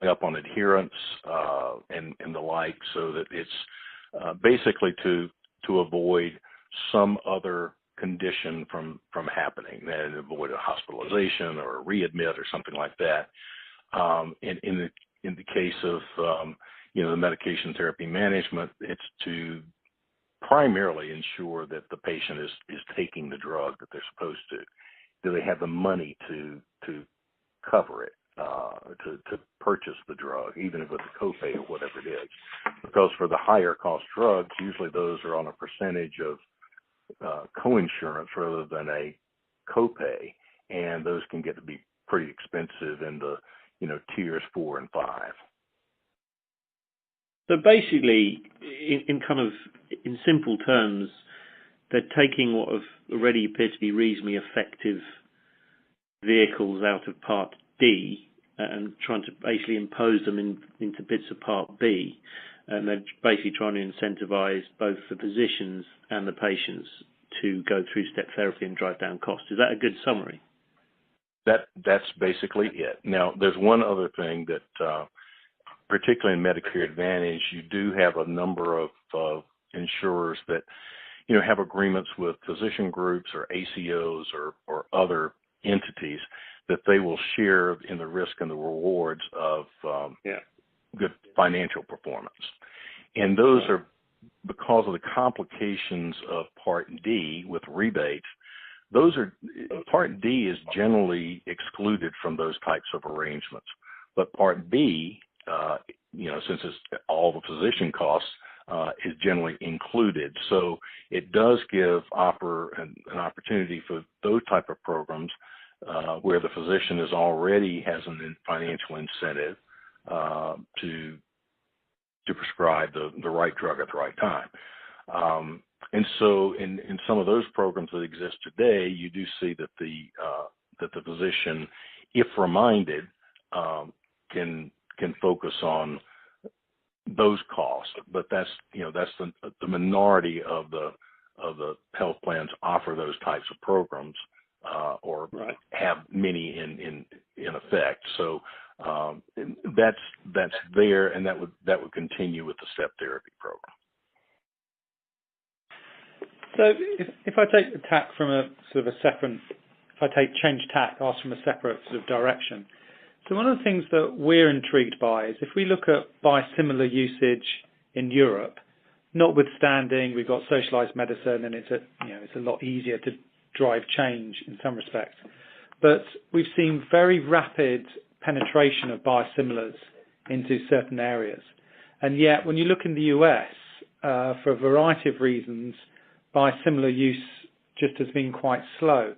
up on adherence and the like, so that it's basically to avoid some other condition from happening, and avoid a hospitalization or a readmit or something like that. In the case of the medication therapy management, it's to primarily ensure that the patient is taking the drug that they're supposed to. Do they have the money to cover it, to purchase the drug, even if it's a copay or whatever it is? Because for the higher cost drugs, usually those are on a percentage of coinsurance rather than a copay, and those can get to be pretty expensive in the tiers 4 and 5. So basically, in simple terms, they're taking what have already appeared to be reasonably effective vehicles out of Part D and trying to basically impose them into bits of Part B, and they're basically trying to incentivize both the physicians and the patients to go through step therapy and drive down costs. Is that a good summary? That's basically it. Now, there's one other thing that, particularly in Medicare Advantage, you do have a number of insurers that, have agreements with physician groups or ACOs or other entities that they will share in the risk and the rewards of good financial performance. And those are because of the complications of Part D with rebates. Part D is generally excluded from those types of arrangements, but Part B, since it's all the physician costs, is generally included. So it does give an opportunity for those type of programs where the physician already has a financial incentive to prescribe the right drug at the right time. And so in some of those programs that exist today, you do see that the physician, if reminded, can focus on those costs. But that's the minority of the health plans offer those types of programs or have many in effect. So that's there, and that would continue with the step therapy program. So if I take the tack from a sort of a separate, if I change tack, ask from a separate sort of direction. So one of the things that we're intrigued by is if we look at biosimilar usage in Europe, notwithstanding we've got socialized medicine and it's a lot easier to drive change in some respects, but we've seen very rapid penetration of biosimilars into certain areas. And yet when you look in the US, for a variety of reasons, biosimilar use just has been quite slow.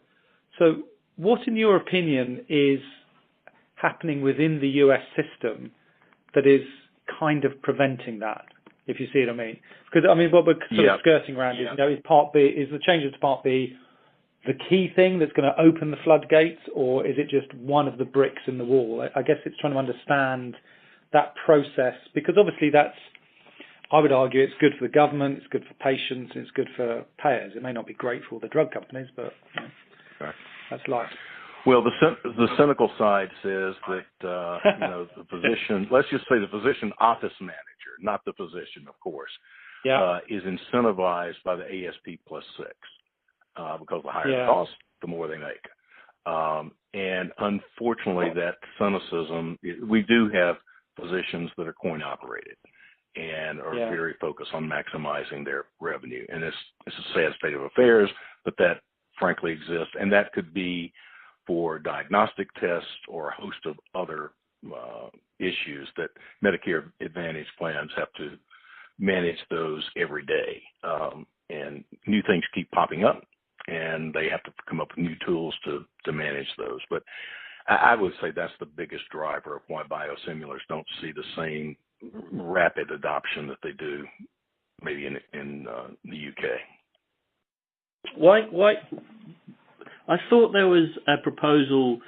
So what, in your opinion, is happening within the US system that is kind of preventing that, if you see what I mean? Because, what we're sort of skirting around is Part B, is the changes to Part B the key thing that's going to open the floodgates, or is it just one of the bricks in the wall? I guess it's trying to understand that process, because obviously I would argue it's good for the government, it's good for patients, it's good for payers. It may not be great for all the drug companies, but that's life. Well, the cynical side says that the physician, let's just say the physician office manager, not the physician, of course, is incentivized by the ASP +6 because the higher the cost, the more they make. And unfortunately, that cynicism, we do have physicians that are coin operated and are very focused on maximizing their revenue. And it's a sad state of affairs, but that frankly exists. And that could be for diagnostic tests or a host of other issues that Medicare Advantage plans have to manage those every day. And new things keep popping up, and they have to come up with new tools to manage those. But I would say that's the biggest driver of why biosimilars don't see the same rapid adoption that they do maybe in the UK. Why? I thought there was a proposal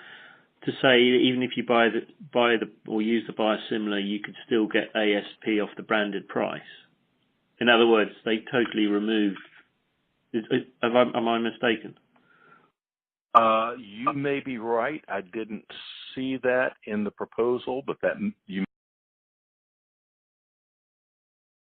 to say that even if you buy or use the biosimilar, you could still get ASP off the branded price. In other words, they totally removed. Am I mistaken? You may be right. I didn't see that in the proposal, but that you